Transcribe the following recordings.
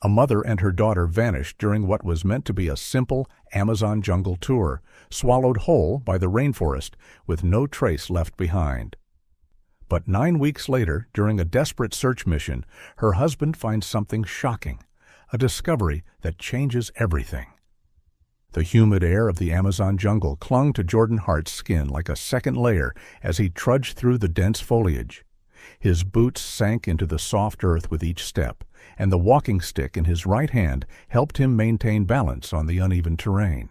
A mother and her daughter vanished during what was meant to be a simple Amazon jungle tour, swallowed whole by the rainforest with no trace left behind. But 9 weeks later, during a desperate search mission, her husband finds something shocking, a discovery that changes everything. The humid air of the Amazon jungle clung to Jordan Hart's skin like a second layer as he trudged through the dense foliage. His boots sank into the soft earth with each step, and the walking stick in his right hand helped him maintain balance on the uneven terrain.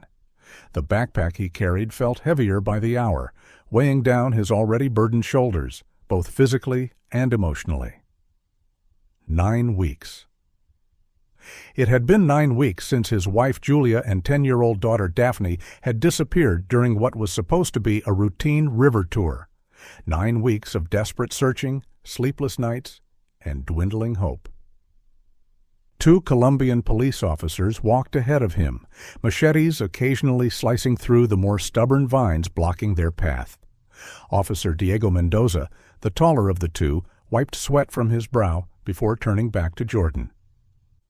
The backpack he carried felt heavier by the hour, weighing down his already burdened shoulders, both physically and emotionally. 9 weeks. It had been 9 weeks since his wife Julia and 10-year-old daughter Daphne had disappeared during what was supposed to be a routine river tour. 9 weeks of desperate searching, sleepless nights, and dwindling hope. 2 Colombian police officers walked ahead of him, machetes occasionally slicing through the more stubborn vines blocking their path. Officer Diego Mendoza, the taller of the two, wiped sweat from his brow before turning back to Jordan.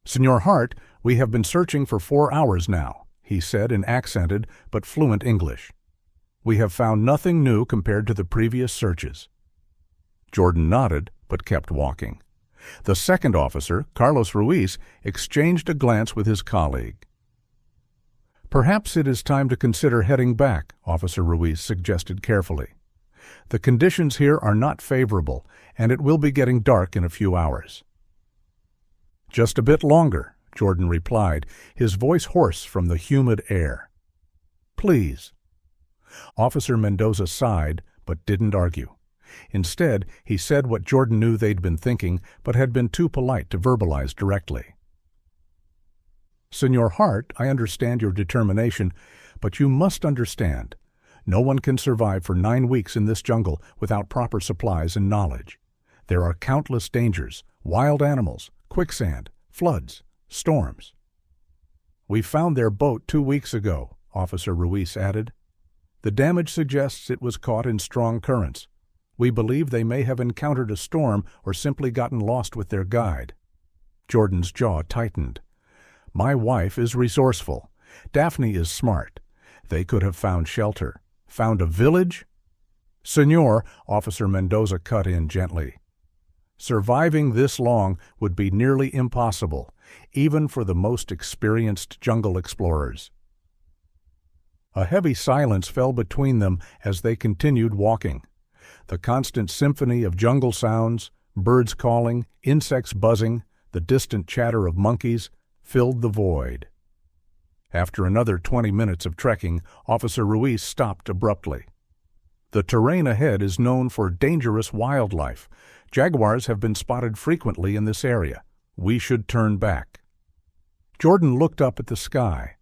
"Senor Hart, we have been searching for 4 hours now," he said in accented but fluent English. "We have found nothing new compared to the previous searches." Jordan nodded, but kept walking. The second officer, Carlos Ruiz, exchanged a glance with his colleague. "Perhaps it is time to consider heading back," Officer Ruiz suggested carefully. "The conditions here are not favorable, and it will be getting dark in a few hours." "Just a bit longer," Jordan replied, his voice hoarse from the humid air. "Please." Officer Mendoza sighed, but didn't argue. Instead, he said what Jordan knew they'd been thinking, but had been too polite to verbalize directly. "Senor Hart, I understand your determination, but you must understand. No one can survive for 9 weeks in this jungle without proper supplies and knowledge. There are countless dangers, wild animals, quicksand, floods, storms." "We found their boat 2 weeks ago," Officer Ruiz added. "The damage suggests it was caught in strong currents. We believe they may have encountered a storm or simply gotten lost with their guide." Jordan's jaw tightened. "My wife is resourceful. Daphne is smart. They could have found shelter. Found a village?" "Senor," Officer Mendoza cut in gently. "Surviving this long would be nearly impossible, even for the most experienced jungle explorers." A heavy silence fell between them as they continued walking. The constant symphony of jungle sounds, birds calling, insects buzzing, the distant chatter of monkeys, filled the void. After another 20 minutes of trekking, Officer Ruiz stopped abruptly. "The terrain ahead is known for dangerous wildlife. Jaguars have been spotted frequently in this area. We should turn back." Jordan looked up at the sky.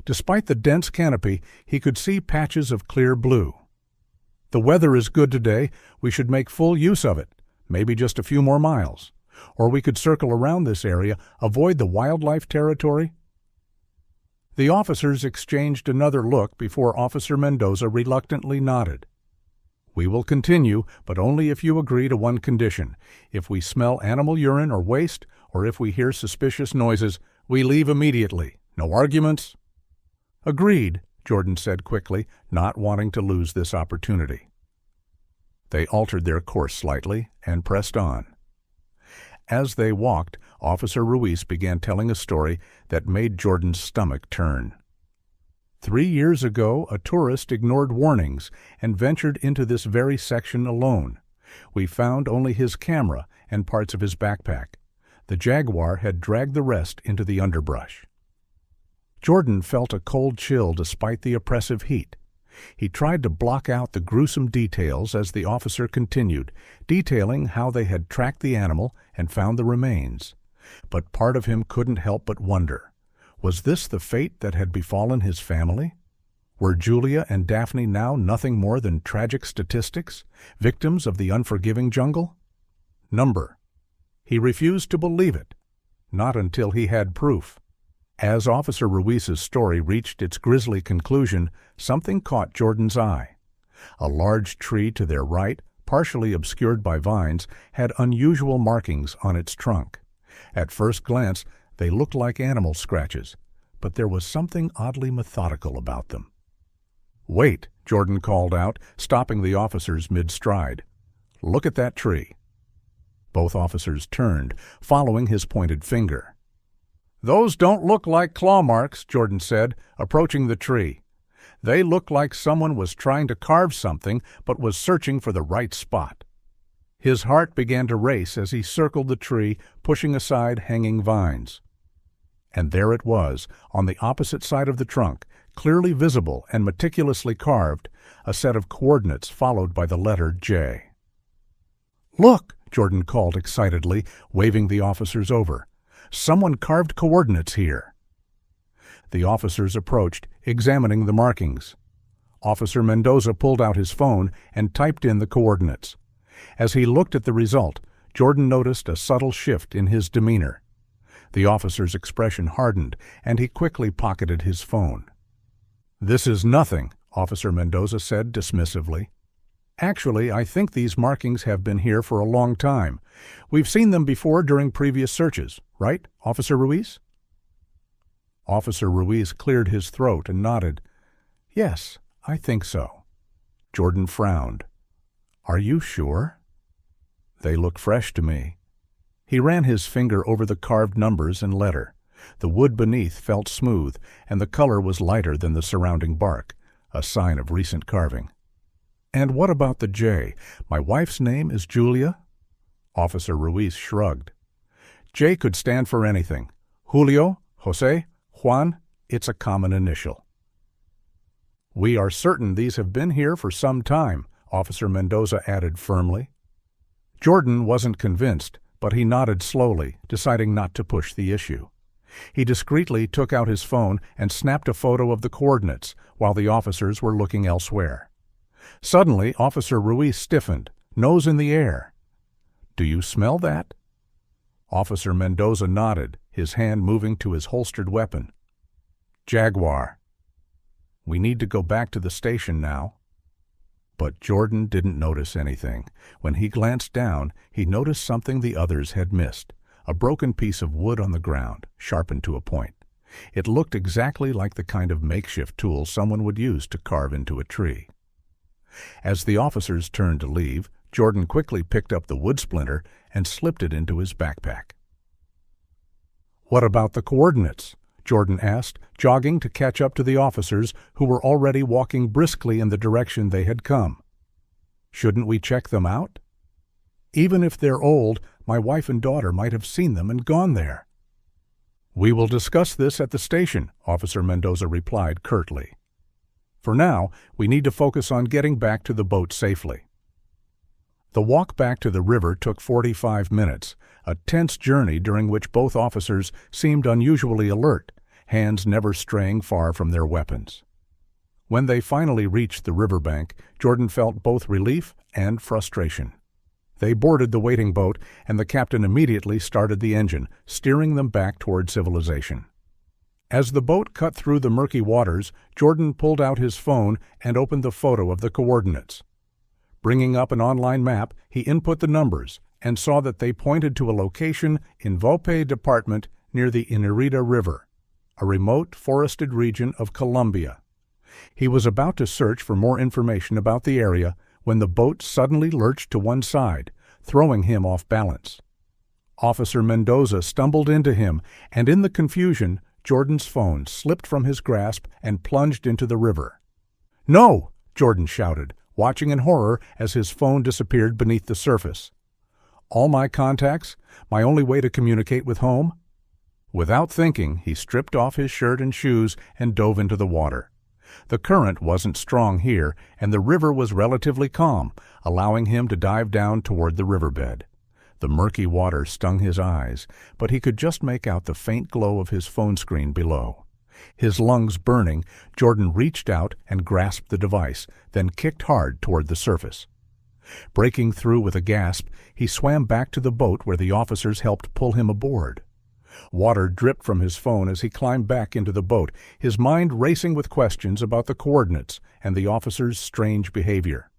Despite the dense canopy, he could see patches of clear blue. "The weather is good today. We should make full use of it, maybe just a few more miles. Or we could circle around this area, avoid the wildlife territory." The officers exchanged another look before Officer Mendoza reluctantly nodded. "We will continue, but only if you agree to one condition. If we smell animal urine or waste, or if we hear suspicious noises, we leave immediately. No arguments?" "Agreed," Jordan said quickly, not wanting to lose this opportunity. They altered their course slightly and pressed on. As they walked, Officer Ruiz began telling a story that made Jordan's stomach turn. 3 years ago, a tourist ignored warnings and ventured into this very section alone. We found only his camera and parts of his backpack. The jaguar had dragged the rest into the underbrush. Jordan felt a cold chill despite the oppressive heat. He tried to block out the gruesome details as the officer continued, detailing how they had tracked the animal and found the remains. But part of him couldn't help but wonder, was this the fate that had befallen his family? Were Julia and Daphne now nothing more than tragic statistics, victims of the unforgiving jungle? Number. He refused to believe it, not until he had proof. As Officer Ruiz's story reached its grisly conclusion, something caught Jordan's eye. A large tree to their right, partially obscured by vines, had unusual markings on its trunk. At first glance, They looked like animal scratches, but there was something oddly methodical about them. "Wait," Jordan called out, stopping the officers mid-stride. "Look at that tree." Both officers turned, following his pointed finger. "Those don't look like claw marks," Jordan said, approaching the tree. "They look like someone was trying to carve something but was searching for the right spot." His heart began to race as he circled the tree, pushing aside hanging vines. And there it was, on the opposite side of the trunk, clearly visible and meticulously carved, a set of coordinates followed by the letter J. "Look!" Jordan called excitedly, waving the officers over. "Someone carved coordinates here." The officers approached, examining the markings. Officer Mendoza pulled out his phone and typed in the coordinates. As he looked at the result, Jordan noticed a subtle shift in his demeanor. The officer's expression hardened, and he quickly pocketed his phone. "This is nothing," Officer Mendoza said dismissively. "Actually, I think these markings have been here for a long time. We've seen them before during previous searches, right, Officer Ruiz?" Officer Ruiz cleared his throat and nodded. "Yes, I think so." Jordan frowned. "Are you sure?" "They look fresh to me." He ran his finger over the carved numbers and letter. The wood beneath felt smooth, and the color was lighter than the surrounding bark, a sign of recent carving. "And what about the J? My wife's name is Julia?" Officer Ruiz shrugged. "J could stand for anything. Julio, Jose, Juan, it's a common initial." "We are certain these have been here for some time," Officer Mendoza added firmly. Jordan wasn't convinced, but he nodded slowly, deciding not to push the issue. He discreetly took out his phone and snapped a photo of the coordinates while the officers were looking elsewhere. Suddenly, Officer Ruiz stiffened, nose in the air. "Do you smell that?" Officer Mendoza nodded, his hand moving to his holstered weapon. "Jaguar." "We need to go back to the station now." But Jordan didn't notice anything. When he glanced down, he noticed something the others had missed, a broken piece of wood on the ground, sharpened to a point. It looked exactly like the kind of makeshift tool someone would use to carve into a tree. As the officers turned to leave, Jordan quickly picked up the wood splinter and slipped it into his backpack. "What about the coordinates?" Jordan asked, jogging to catch up to the officers who were already walking briskly in the direction they had come. "Shouldn't we check them out?" "Even if they're old, my wife and daughter might have seen them and gone there." "We will discuss this at the station," Officer Mendoza replied curtly. "For now, we need to focus on getting back to the boat safely." The walk back to the river took 45 minutes, a tense journey during which both officers seemed unusually alert, hands never straying far from their weapons. When they finally reached the riverbank, Jordan felt both relief and frustration. They boarded the waiting boat, and the captain immediately started the engine, steering them back toward civilization. As the boat cut through the murky waters, Jordan pulled out his phone and opened the photo of the coordinates. Bringing up an online map, he input the numbers and saw that they pointed to a location in Volpe Department near the Inirida River, a remote forested region of Colombia. He was about to search for more information about the area when the boat suddenly lurched to one side, throwing him off balance. Officer Mendoza stumbled into him, and in the confusion, Jordan's phone slipped from his grasp and plunged into the river. "No!" Jordan shouted, watching in horror as his phone disappeared beneath the surface. "All my contacts? My only way to communicate with home?" Without thinking, he stripped off his shirt and shoes and dove into the water. The current wasn't strong here, and the river was relatively calm, allowing him to dive down toward the riverbed. The murky water stung his eyes, but he could just make out the faint glow of his phone screen below. His lungs burning, Jordan reached out and grasped the device, then kicked hard toward the surface. Breaking through with a gasp, he swam back to the boat where the officers helped pull him aboard. Water dripped from his phone as he climbed back into the boat, his mind racing with questions about the coordinates and the officers' strange behavior.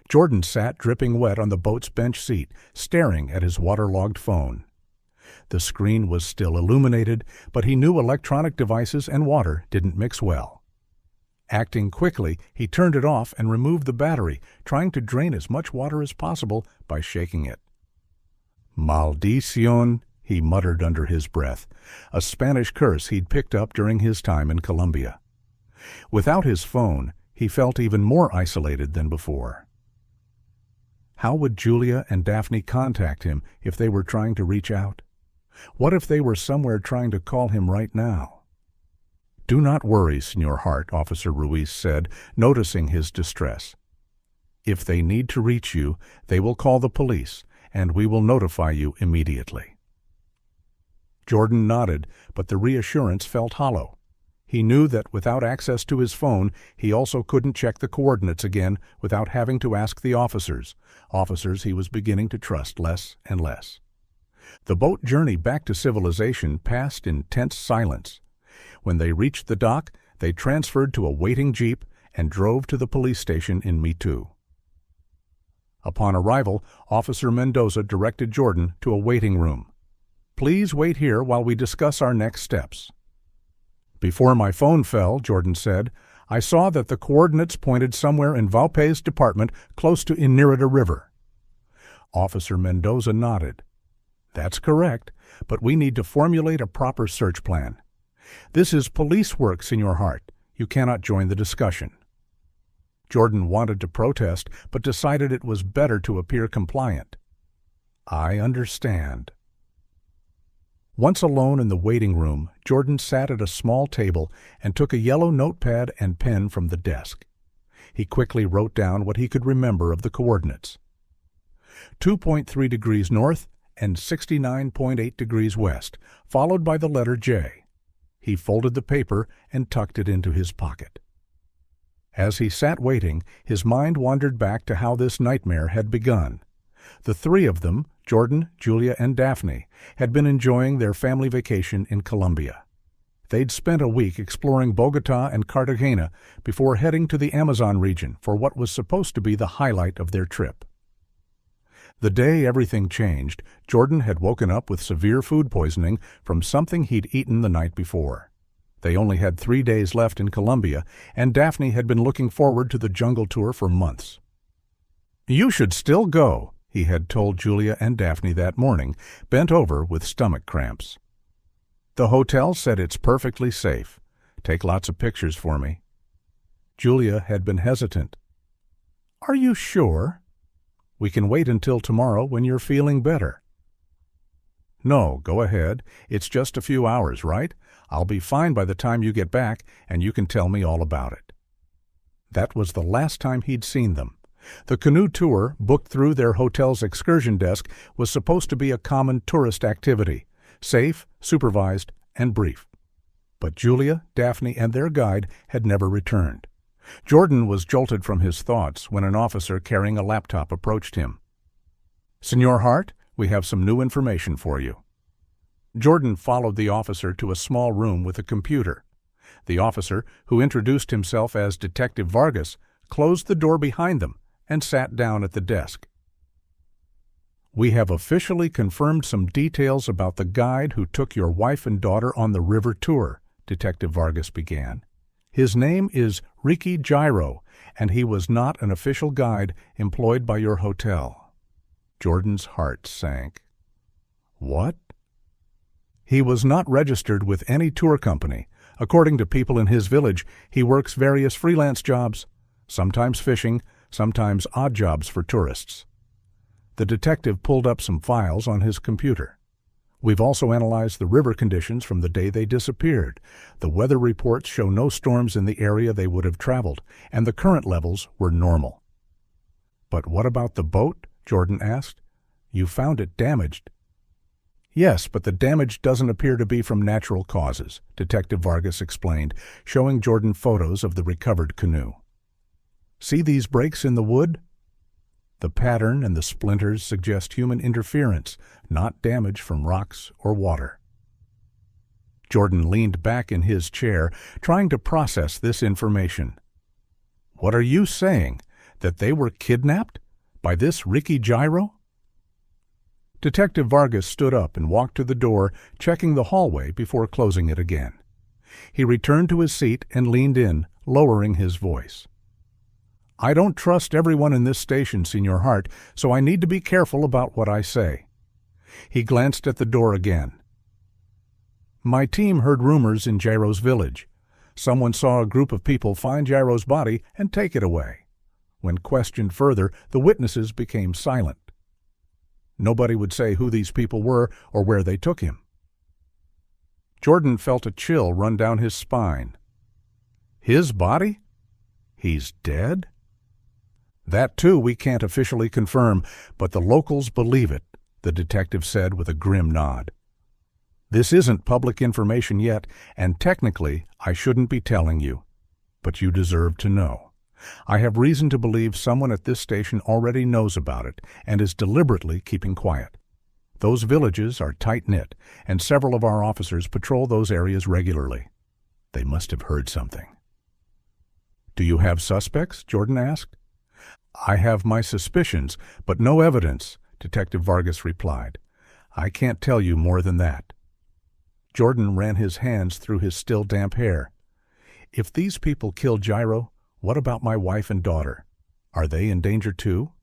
Jordan sat dripping wet on the boat's bench seat, staring at his waterlogged phone. The screen was still illuminated, but he knew electronic devices and water didn't mix well. Acting quickly, he turned it off and removed the battery, trying to drain as much water as possible by shaking it. Maldición, he muttered under his breath, a Spanish curse he'd picked up during his time in Colombia. Without his phone, he felt even more isolated than before. How would Julia and Daphne contact him if they were trying to reach out? What if they were somewhere trying to call him right now? "Do not worry, Senor Hart," Officer Ruiz said, noticing his distress. "If they need to reach you, they will call the police, and we will notify you immediately." Jordan nodded, but the reassurance felt hollow. He knew that without access to his phone, he also couldn't check the coordinates again without having to ask the officers he was beginning to trust less and less. The boat journey back to civilization passed in tense silence. When they reached the dock, they transferred to a waiting jeep and drove to the police station in Mitu. Upon arrival, Officer Mendoza directed Jordan to a waiting room. "Please wait here while we discuss our next steps." "Before my phone fell," Jordan said, "I saw that the coordinates pointed somewhere in Valpes Department close to Inirida River." Officer Mendoza nodded. "That's correct, but we need to formulate a proper search plan. This is police work, Senor Hart. You cannot join the discussion." Jordan wanted to protest, but decided it was better to appear compliant. "I understand." Once alone in the waiting room, Jordan sat at a small table and took a yellow notepad and pen from the desk. He quickly wrote down what he could remember of the coordinates. 2.3 degrees north and 69.8 degrees west, followed by the letter J. He folded the paper and tucked it into his pocket. As he sat waiting, his mind wandered back to how this nightmare had begun. The three of them, Jordan, Julia, and Daphne, had been enjoying their family vacation in Colombia. They'd spent a week exploring Bogotá and Cartagena before heading to the Amazon region for what was supposed to be the highlight of their trip. The day everything changed, Jordan had woken up with severe food poisoning from something he'd eaten the night before. They only had 3 days left in Colombia, and Daphne had been looking forward to the jungle tour for months. "You should still go," he had told Julia and Daphne that morning, bent over with stomach cramps. "The hotel said it's perfectly safe. Take lots of pictures for me." Julia had been hesitant. "Are you sure? We can wait until tomorrow when you're feeling better." "No, go ahead. It's just a few hours, right? I'll be fine by the time you get back, and you can tell me all about it." That was the last time he'd seen them. The canoe tour, booked through their hotel's excursion desk, was supposed to be a common tourist activity, safe, supervised, and brief. But Julia, Daphne, and their guide had never returned. Jordan was jolted from his thoughts when an officer carrying a laptop approached him. "Senor Hart, we have some new information for you." Jordan followed the officer to a small room with a computer. The officer, who introduced himself as Detective Vargas, closed the door behind them and sat down at the desk. "We have officially confirmed some details about the guide who took your wife and daughter on the river tour," Detective Vargas began. "His name is Ricky Gyro, and he was not an official guide employed by your hotel." Jordan's heart sank. "What?" "He was not registered with any tour company. According to people in his village, he works various freelance jobs, sometimes fishing, sometimes odd jobs for tourists." The detective pulled up some files on his computer. "We've also analyzed the river conditions from the day they disappeared. The weather reports show no storms in the area they would have traveled, and the current levels were normal." "But what about the boat?" Jordan asked. "You found it damaged." "Yes, but the damage doesn't appear to be from natural causes," Detective Vargas explained, showing Jordan photos of the recovered canoe. "See these breaks in the wood? The pattern and the splinters suggest human interference, not damage from rocks or water." Jordan leaned back in his chair, trying to process this information. "What are you saying? That they were kidnapped? By this Ricky Gyro?" Detective Vargas stood up and walked to the door, checking the hallway before closing it again. He returned to his seat and leaned in, lowering his voice. "I don't trust everyone in this station, Señor Hart, so I need to be careful about what I say." He glanced at the door again. "My team heard rumors in Jairo's village. Someone saw a group of people find Jairo's body and take it away. When questioned further, the witnesses became silent. Nobody would say who these people were or where they took him." Jordan felt a chill run down his spine. "His body? He's dead?" "That, too, we can't officially confirm, but the locals believe it," the detective said with a grim nod. "This isn't public information yet, and technically I shouldn't be telling you, but you deserve to know. I have reason to believe someone at this station already knows about it and is deliberately keeping quiet. Those villages are tight-knit, and several of our officers patrol those areas regularly. They must have heard something." "Do you have suspects?" Jordan asked. "I have my suspicions, but no evidence," Detective Vargas replied. "I can't tell you more than that." Jordan ran his hands through his still damp hair. "If these people killed Jairo, what about my wife and daughter? Are they in danger too?"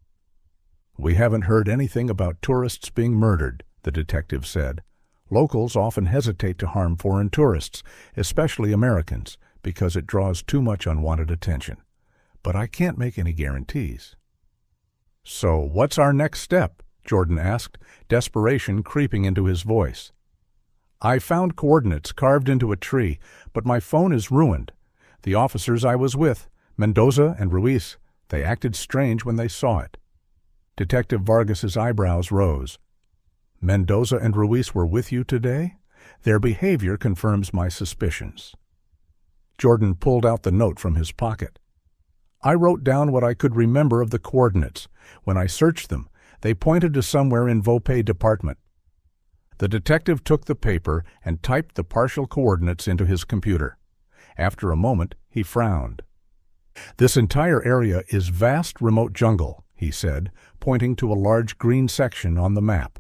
"We haven't heard anything about tourists being murdered," the detective said. "Locals often hesitate to harm foreign tourists, especially Americans, because it draws too much unwanted attention. But I can't make any guarantees." "So what's our next step?" Jordan asked, desperation creeping into his voice. "I found coordinates carved into a tree, but my phone is ruined. The officers I was with, Mendoza and Ruiz, they acted strange when they saw it." Detective Vargas's eyebrows rose. "Mendoza and Ruiz were with you today? Their behavior confirms my suspicions." Jordan pulled out the note from his pocket. "I wrote down what I could remember of the coordinates. When I searched them, they pointed to somewhere in Vopay Department." The detective took the paper and typed the partial coordinates into his computer. After a moment, he frowned. "This entire area is vast remote jungle," he said, pointing to a large green section on the map.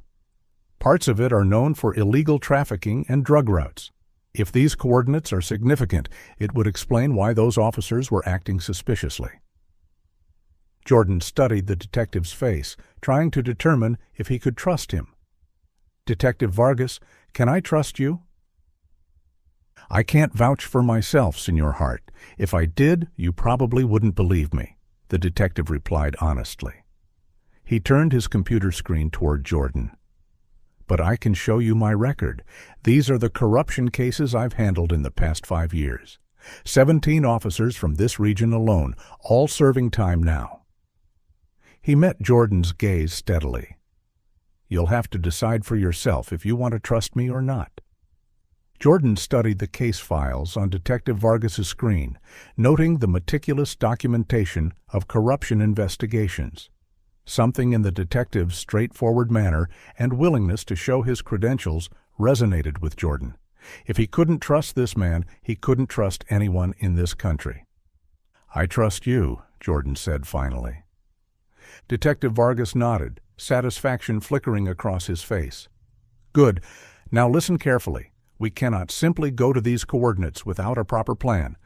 "Parts of it are known for illegal trafficking and drug routes. If these coordinates are significant, it would explain why those officers were acting suspiciously." Jordan studied the detective's face, trying to determine if he could trust him. "Detective Vargas, can I trust you?" "I can't vouch for myself, Señor Hart. If I did, you probably wouldn't believe me," the detective replied honestly. He turned his computer screen toward Jordan. "But I can show you my record. These are the corruption cases I've handled in the past 5 years. 17 officers from this region alone, all serving time now." He met Jordan's gaze steadily. "You'll have to decide for yourself if you want to trust me or not." Jordan studied the case files on Detective Vargas's screen, noting the meticulous documentation of corruption investigations. Something in the detective's straightforward manner and willingness to show his credentials resonated with Jordan. If he couldn't trust this man, he couldn't trust anyone in this country. "I trust you," Jordan said finally. Detective Vargas nodded, satisfaction flickering across his face. "Good. Now listen carefully. We cannot simply go to these coordinates without a proper plan.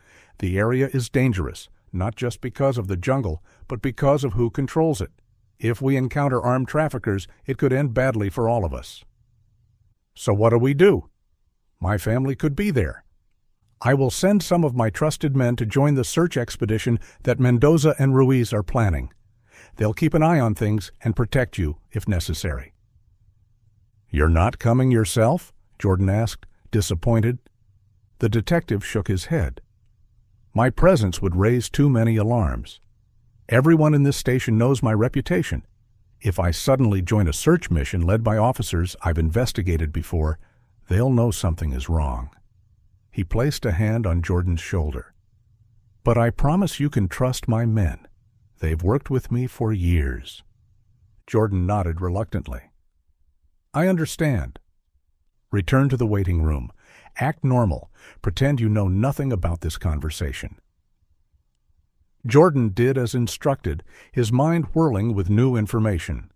The area is dangerous, not just because of the jungle, but because of who controls it. If we encounter armed traffickers, it could end badly for all of us." "So what do we do?" "My family could be there. I will send some of my trusted men to join the search expedition that Mendoza and Ruiz are planning. They'll keep an eye on things and protect you if necessary." "You're not coming yourself?" Jordan asked, disappointed. The detective shook his head. "My presence would raise too many alarms. Everyone in this station knows my reputation. If I suddenly join a search mission led by officers I've investigated before, they'll know something is wrong." He placed a hand on Jordan's shoulder. "But I promise you can trust my men. They've worked with me for years." Jordan nodded reluctantly. "I understand. Return to the waiting room. Act normal. Pretend you know nothing about this conversation." Jordan did as instructed, his mind whirling with new information.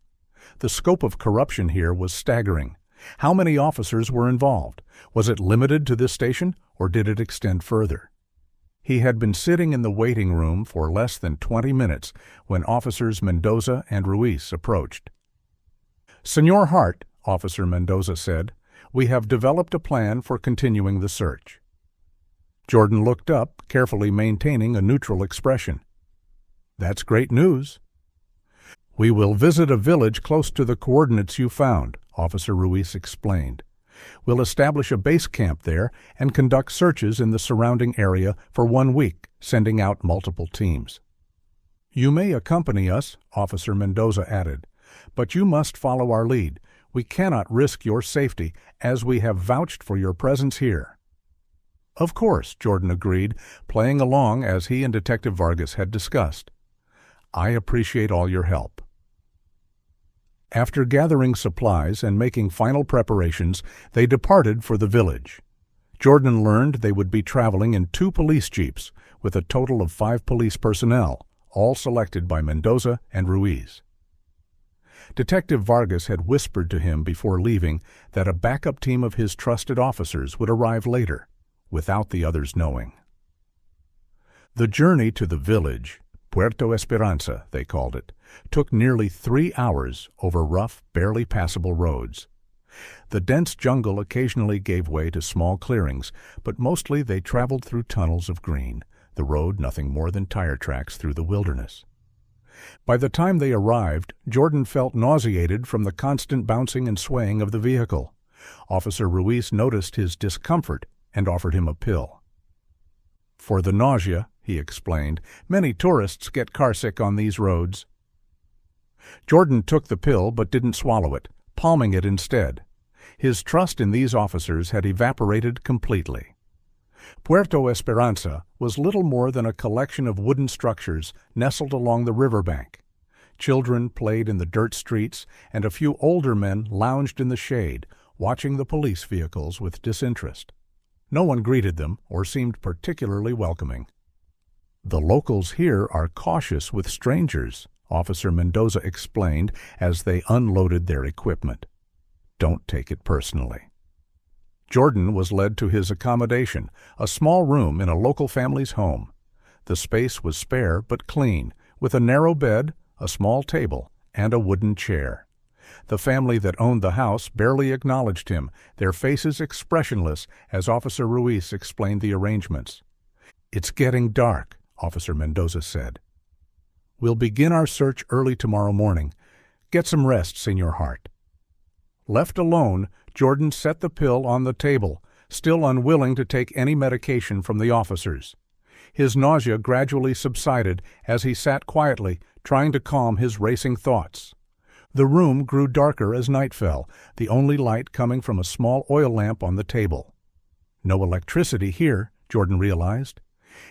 The scope of corruption here was staggering. How many officers were involved? Was it limited to this station, or did it extend further? He had been sitting in the waiting room for less than 20 minutes when Officers Mendoza and Ruiz approached. "Senor Hart," Officer Mendoza said, "we have developed a plan for continuing the search." Jordan looked up, carefully maintaining a neutral expression. "That's great news." "We will visit a village close to the coordinates you found," Officer Ruiz explained. "We'll establish a base camp there and conduct searches in the surrounding area for 1 week, sending out multiple teams." "You may accompany us," Officer Mendoza added, "but you must follow our lead. We cannot risk your safety, as we have vouched for your presence here." "Of course," Jordan agreed, playing along as he and Detective Vargas had discussed. "I appreciate all your help." After gathering supplies and making final preparations, they departed for the village. Jordan learned they would be traveling in 2 police jeeps, with a total of 5 police personnel, all selected by Mendoza and Ruiz. Detective Vargas had whispered to him before leaving that a backup team of his trusted officers would arrive later, without the others knowing. The journey to the village, Puerto Esperanza, they called it, took nearly 3 hours over rough, barely passable roads. The dense jungle occasionally gave way to small clearings, but mostly they traveled through tunnels of green, the road nothing more than tire tracks through the wilderness. By the time they arrived, Jordan felt nauseated from the constant bouncing and swaying of the vehicle. Officer Ruiz noticed his discomfort and offered him a pill. "For the nausea," he explained, "many tourists get carsick on these roads." Jordan took the pill but didn't swallow it, palming it instead. His trust in these officers had evaporated completely. Puerto Esperanza was little more than a collection of wooden structures nestled along the riverbank. Children played in the dirt streets, and a few older men lounged in the shade, watching the police vehicles with disinterest. No one greeted them or seemed particularly welcoming. "The locals here are cautious with strangers," Officer Mendoza explained as they unloaded their equipment. "Don't take it personally." Jordan was led to his accommodation, a small room in a local family's home. The space was spare but clean, with a narrow bed, a small table, and a wooden chair. The family that owned the house barely acknowledged him, their faces expressionless as Officer Ruiz explained the arrangements. "It's getting dark," Officer Mendoza said. "We'll begin our search early tomorrow morning. Get some rest, Senor Hart." Left alone, Jordan set the pill on the table, still unwilling to take any medication from the officers. His nausea gradually subsided as he sat quietly, trying to calm his racing thoughts. The room grew darker as night fell, the only light coming from a small oil lamp on the table. No electricity here, Jordan realized.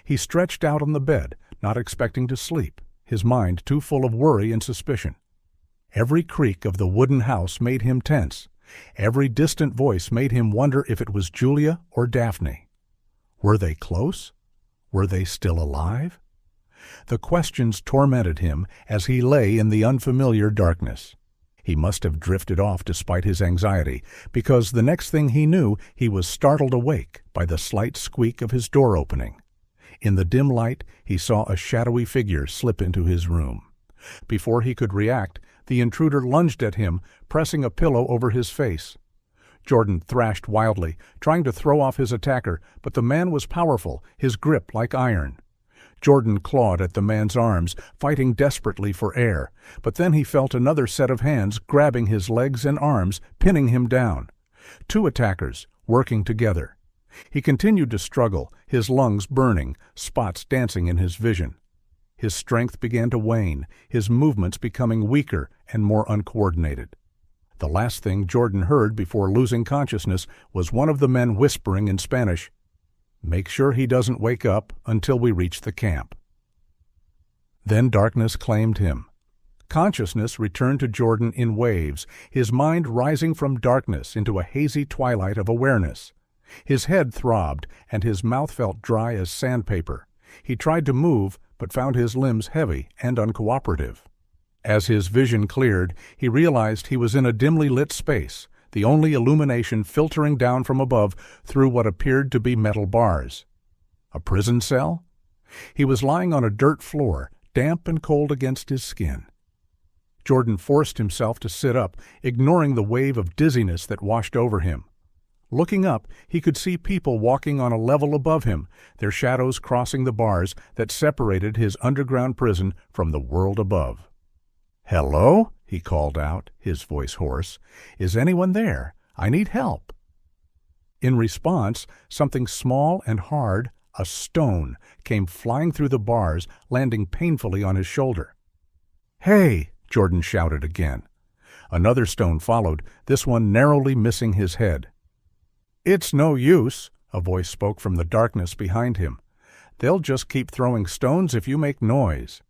He stretched out on the bed, not expecting to sleep, his mind too full of worry and suspicion. Every creak of the wooden house made him tense. Every distant voice made him wonder if it was Julia or Daphne. Were they close? Were they still alive? The questions tormented him as he lay in the unfamiliar darkness. He must have drifted off despite his anxiety, because the next thing he knew, he was startled awake by the slight squeak of his door opening. In the dim light, he saw a shadowy figure slip into his room. Before he could react, the intruder lunged at him, pressing a pillow over his face. Jordan thrashed wildly, trying to throw off his attacker, but the man was powerful, his grip like iron. Jordan clawed at the man's arms, fighting desperately for air, but then he felt another set of hands grabbing his legs and arms, pinning him down. 2 attackers, working together. He continued to struggle, his lungs burning, spots dancing in his vision. His strength began to wane, his movements becoming weaker and more uncoordinated. The last thing Jordan heard before losing consciousness was one of the men whispering in Spanish, "Make sure he doesn't wake up until we reach the camp." Then darkness claimed him. Consciousness returned to Jordan in waves, his mind rising from darkness into a hazy twilight of awareness. His head throbbed, and his mouth felt dry as sandpaper. He tried to move, but found his limbs heavy and uncooperative. As his vision cleared, he realized he was in a dimly lit space, the only illumination filtering down from above through what appeared to be metal bars. A prison cell? He was lying on a dirt floor, damp and cold against his skin. Jordan forced himself to sit up, ignoring the wave of dizziness that washed over him. Looking up, he could see people walking on a level above him, their shadows crossing the bars that separated his underground prison from the world above. "Hello?" he called out, his voice hoarse. "Is anyone there? I need help." In response, something small and hard, a stone, came flying through the bars, landing painfully on his shoulder. "Hey!" Jordan shouted again. Another stone followed, this one narrowly missing his head. "It's no use," a voice spoke from the darkness behind him. "They'll just keep throwing stones if you make noise."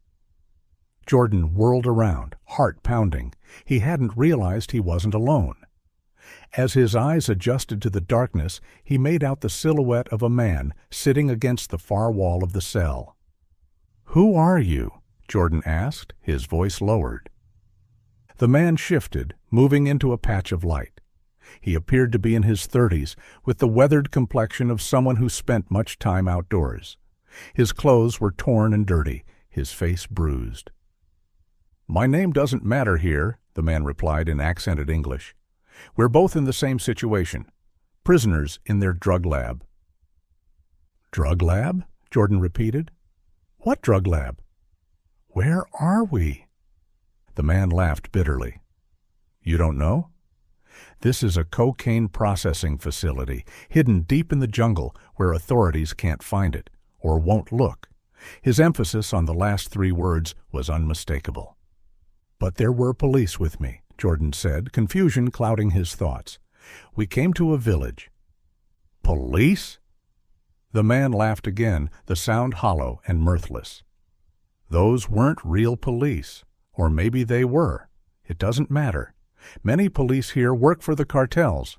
Jordan whirled around, heart pounding. He hadn't realized he wasn't alone. As his eyes adjusted to the darkness, he made out the silhouette of a man sitting against the far wall of the cell. "Who are you?" Jordan asked, his voice lowered. The man shifted, moving into a patch of light. He appeared to be in his 30s, with the weathered complexion of someone who spent much time outdoors. His clothes were torn and dirty, his face bruised. "My name doesn't matter here," the man replied in accented English. "We're both in the same situation. Prisoners in their drug lab." "Drug lab?" Jordan repeated. "What drug lab? Where are we?" The man laughed bitterly. "You don't know? This is a cocaine processing facility, hidden deep in the jungle where authorities can't find it, or won't look." His emphasis on the last 3 words was unmistakable. "But there were police with me," Jordan said, confusion clouding his thoughts. "We came to a village." "Police?" The man laughed again, the sound hollow and mirthless. "Those weren't real police. Or maybe they were. It doesn't matter. Many police here work for the cartels.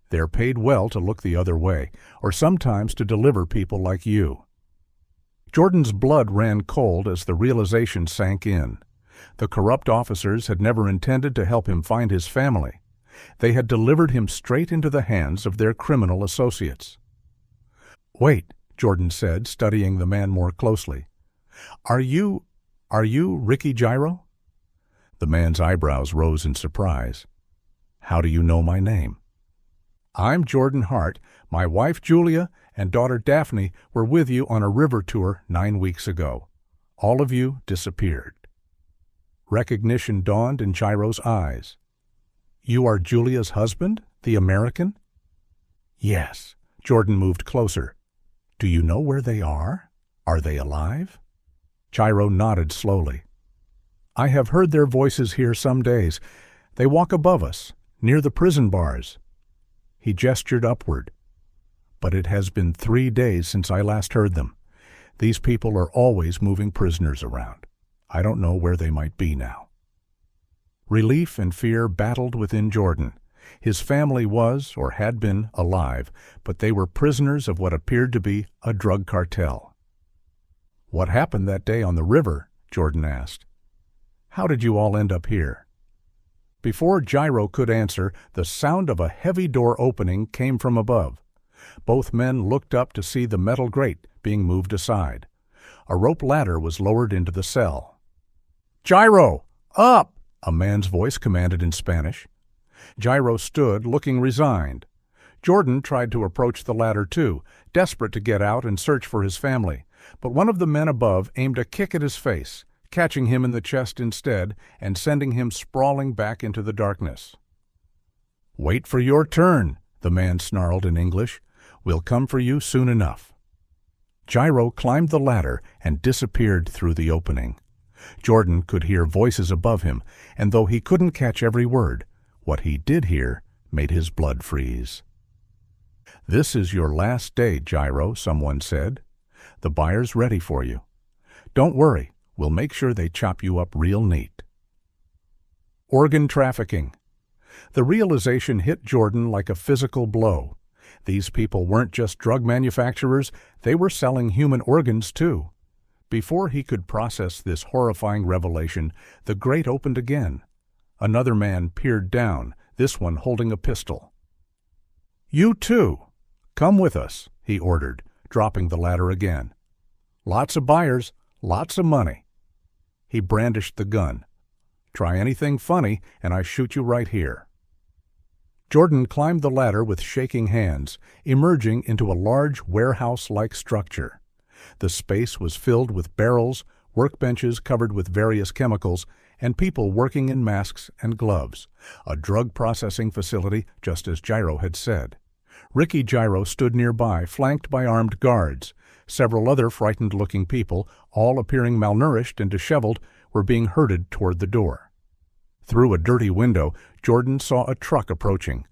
They're paid well to look the other way, or sometimes to deliver people like you." Jordan's blood ran cold as the realization sank in. The corrupt officers had never intended to help him find his family. They had delivered him straight into the hands of their criminal associates. "Wait," Jordan said, studying the man more closely. Are you Ricky Gyro?" The man's eyebrows rose in surprise. "How do you know my name?" "I'm Jordan Hart. My wife Julia and daughter Daphne were with you on a river tour 9 weeks ago. All of you disappeared." Recognition dawned in Gyro's eyes. "You are Julia's husband, the American?" "Yes." Jordan moved closer. "Do you know where they are? Are they alive?" Gyro nodded slowly. "I have heard their voices here some days. They walk above us, near the prison bars." He gestured upward. "But it has been 3 days since I last heard them. These people are always moving prisoners around. I don't know where they might be now." Relief and fear battled within Jordan. His family was, or had been, alive, but they were prisoners of what appeared to be a drug cartel. "What happened that day on the river?" Jordan asked. "How did you all end up here?" Before Gyro could answer, the sound of a heavy door opening came from above. Both men looked up to see the metal grate being moved aside. A rope ladder was lowered into the cell. "Gyro, up!" a man's voice commanded in Spanish. Gyro stood, looking resigned. Jordan tried to approach the ladder too, desperate to get out and search for his family, but one of the men above aimed a kick at his face, catching him in the chest instead and sending him sprawling back into the darkness. "Wait for your turn," the man snarled in English. "We'll come for you soon enough." Gyro climbed the ladder and disappeared through the opening. Jordan could hear voices above him, and though he couldn't catch every word, what he did hear made his blood freeze. "This is your last day, Gyro," someone said. "The buyer's ready for you. Don't worry, we'll make sure they chop you up real neat." Organ trafficking. The realization hit Jordan like a physical blow. These people weren't just drug manufacturers, they were selling human organs too. Before he could process this horrifying revelation, the grate opened again. Another man peered down, this one holding a pistol. "You too! Come with us," he ordered, dropping the ladder again. "Lots of buyers, lots of money." He brandished the gun. "Try anything funny, and I shoot you right here." Jordan climbed the ladder with shaking hands, emerging into a large warehouse-like structure. The space was filled with barrels, workbenches covered with various chemicals, and people working in masks and gloves. A drug processing facility, just as Gyro had said. Ricky Gyro stood nearby, flanked by armed guards. Several other frightened-looking people, all appearing malnourished and disheveled, were being herded toward the door. Through a dirty window, Jordan saw a truck approaching.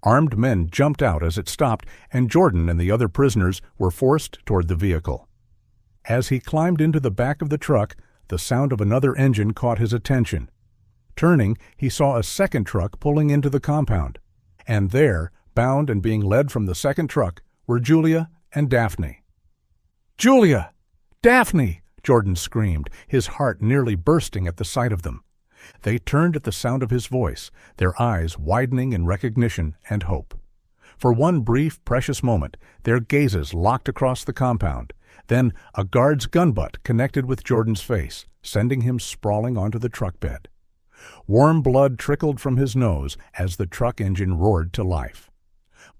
Armed men jumped out as it stopped, and Jordan and the other prisoners were forced toward the vehicle. As he climbed into the back of the truck, the sound of another engine caught his attention. Turning, he saw a second truck pulling into the compound. And there, bound and being led from the second truck, were Julia and Daphne. "Julia! Daphne!" Jordan screamed, his heart nearly bursting at the sight of them. They turned at the sound of his voice, their eyes widening in recognition and hope. For one brief, precious moment, their gazes locked across the compound. Then a guard's gun butt connected with Jordan's face, sending him sprawling onto the truck bed. Warm blood trickled from his nose as the truck engine roared to life.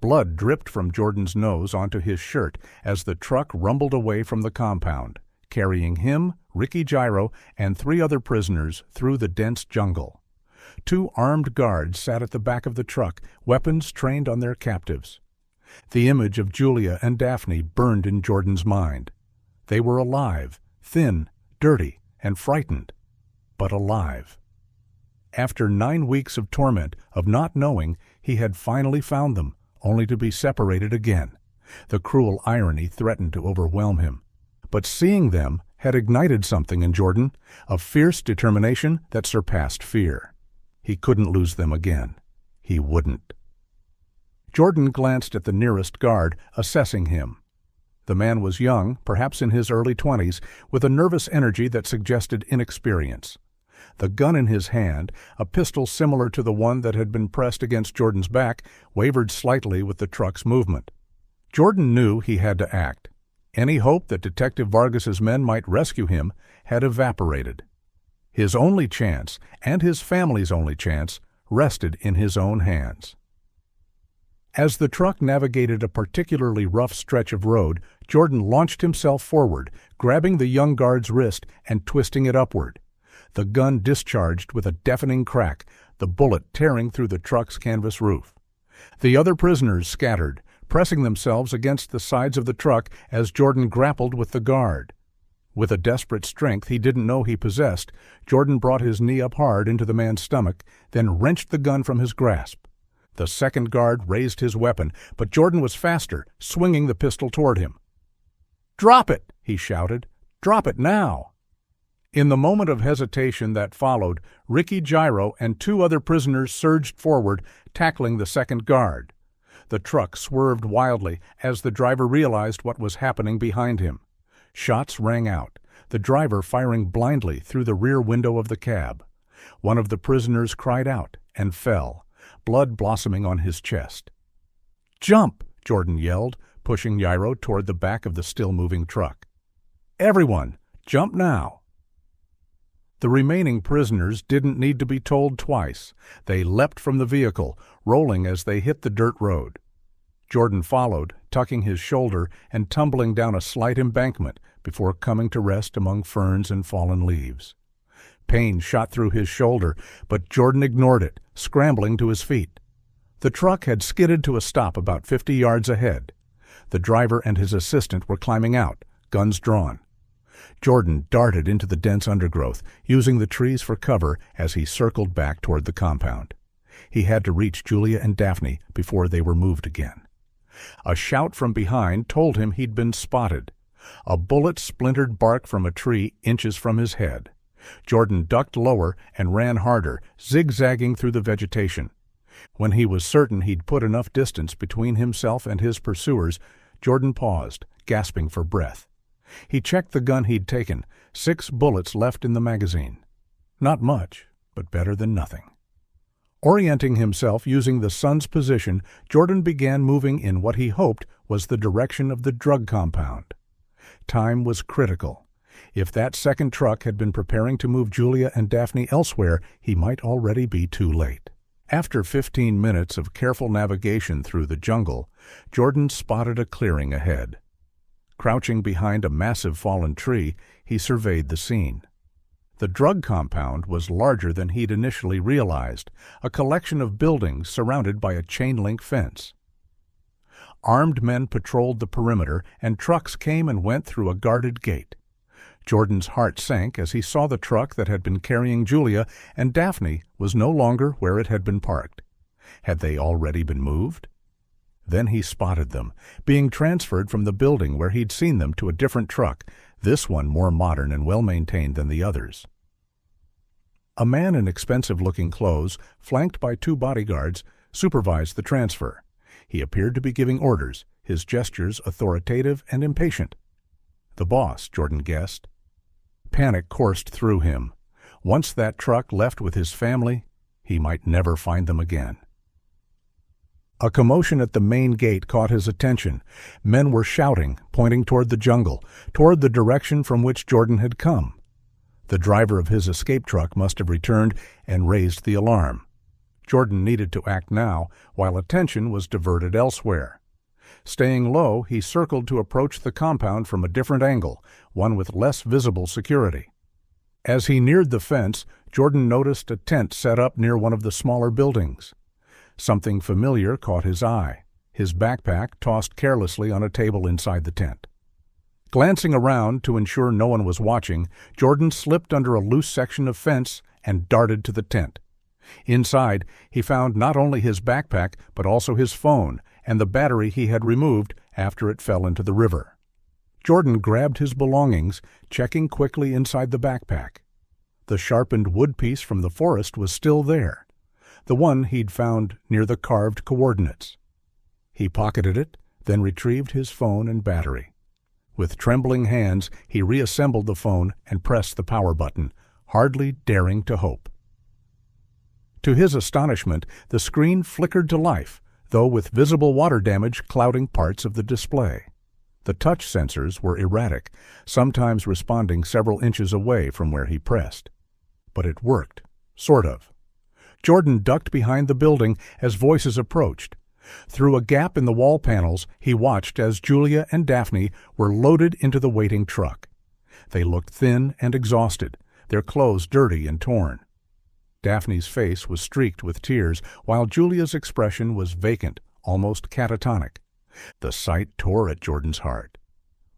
Blood dripped from Jordan's nose onto his shirt as the truck rumbled away from the compound, carrying him, Ricky Gyro, and 3 other prisoners through the dense jungle. 2 armed guards sat at the back of the truck, weapons trained on their captives. The image of Julia and Daphne burned in Jordan's mind. They were alive, thin, dirty, and frightened, but alive. After 9 weeks of torment, of not knowing, he had finally found them, only to be separated again. The cruel irony threatened to overwhelm him. But seeing them had ignited something in Jordan, a fierce determination that surpassed fear. He couldn't lose them again. He wouldn't. Jordan glanced at the nearest guard, assessing him. The man was young, perhaps in his early 20s, with a nervous energy that suggested inexperience. The gun in his hand, a pistol similar to the one that had been pressed against Jordan's back, wavered slightly with the truck's movement. Jordan knew he had to act. Any hope that Detective Vargas's men might rescue him had evaporated. His only chance, and his family's only chance, rested in his own hands. As the truck navigated a particularly rough stretch of road, Jordan launched himself forward, grabbing the young guard's wrist and twisting it upward. The gun discharged with a deafening crack, the bullet tearing through the truck's canvas roof. The other prisoners scattered, pressing themselves against the sides of the truck as Jordan grappled with the guard. With a desperate strength he didn't know he possessed, Jordan brought his knee up hard into the man's stomach, then wrenched the gun from his grasp. The second guard raised his weapon, but Jordan was faster, swinging the pistol toward him. "Drop it!" he shouted. "Drop it now!" In the moment of hesitation that followed, Ricky Gyro and 2 other prisoners surged forward, tackling the second guard. The truck swerved wildly as the driver realized what was happening behind him. Shots rang out, the driver firing blindly through the rear window of the cab. One of the prisoners cried out and fell, blood blossoming on his chest. "Jump!" Jordan yelled, pushing Gyro toward the back of the still-moving truck. "Everyone, jump now!" The remaining prisoners didn't need to be told twice. They leapt from the vehicle, rolling as they hit the dirt road. Jordan followed, tucking his shoulder and tumbling down a slight embankment before coming to rest among ferns and fallen leaves. Pain shot through his shoulder, but Jordan ignored it, scrambling to his feet. The truck had skidded to a stop about 50 yards ahead. The driver and his assistant were climbing out, guns drawn. Jordan darted into the dense undergrowth, using the trees for cover as he circled back toward the compound. He had to reach Julia and Daphne before they were moved again. A shout from behind told him he'd been spotted. A bullet splintered bark from a tree inches from his head. Jordan ducked lower and ran harder, zigzagging through the vegetation. When he was certain he'd put enough distance between himself and his pursuers, Jordan paused, gasping for breath. He checked the gun he'd taken, 6 bullets left in the magazine. Not much, but better than nothing. Orienting himself using the sun's position, Jordan began moving in what he hoped was the direction of the drug compound. Time was critical. If that second truck had been preparing to move Julia and Daphne elsewhere, he might already be too late. After 15 minutes of careful navigation through the jungle, Jordan spotted a clearing ahead. Crouching behind a massive fallen tree, he surveyed the scene. The drug compound was larger than he'd initially realized, a collection of buildings surrounded by a chain-link fence. Armed men patrolled the perimeter, and trucks came and went through a guarded gate. Jordan's heart sank as he saw the truck that had been carrying Julia and Daphne was no longer where it had been parked. Had they already been moved? Then he spotted them, being transferred from the building where he'd seen them to a different truck, this one more modern and well-maintained than the others. A man in expensive-looking clothes, flanked by 2 bodyguards, supervised the transfer. He appeared to be giving orders, his gestures authoritative and impatient. The boss, Jordan guessed. Panic coursed through him. Once that truck left with his family, he might never find them again. A commotion at the main gate caught his attention. Men were shouting, pointing toward the jungle, toward the direction from which Jordan had come. The driver of his escape truck must have returned and raised the alarm. Jordan needed to act now, while attention was diverted elsewhere. Staying low, he circled to approach the compound from a different angle, one with less visible security. As he neared the fence, Jordan noticed a tent set up near one of the smaller buildings. Something familiar caught his eye, his backpack tossed carelessly on a table inside the tent. Glancing around to ensure no one was watching, Jordan slipped under a loose section of fence and darted to the tent. Inside, he found not only his backpack but also his phone and the battery he had removed after it fell into the river. Jordan grabbed his belongings, checking quickly inside the backpack. The sharpened wood piece from the forest was still there, the one he'd found near the carved coordinates. He pocketed it, then retrieved his phone and battery. With trembling hands, he reassembled the phone and pressed the power button, hardly daring to hope. To his astonishment, the screen flickered to life, though with visible water damage clouding parts of the display. The touch sensors were erratic, sometimes responding several inches away from where he pressed. But it worked, sort of. Jordan ducked behind the building as voices approached. Through a gap in the wall panels, he watched as Julia and Daphne were loaded into the waiting truck. They looked thin and exhausted, their clothes dirty and torn. Daphne's face was streaked with tears, while Julia's expression was vacant, almost catatonic. The sight tore at Jordan's heart.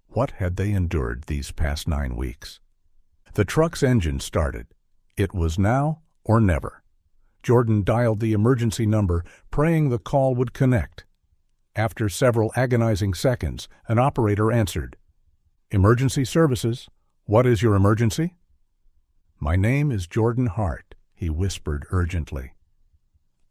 What had they endured these past 9 weeks? The truck's engine started. It was now or never. Jordan dialed the emergency number, praying the call would connect. After several agonizing seconds, an operator answered. "Emergency services. What is your emergency?" "My name is Jordan Hart," he whispered urgently.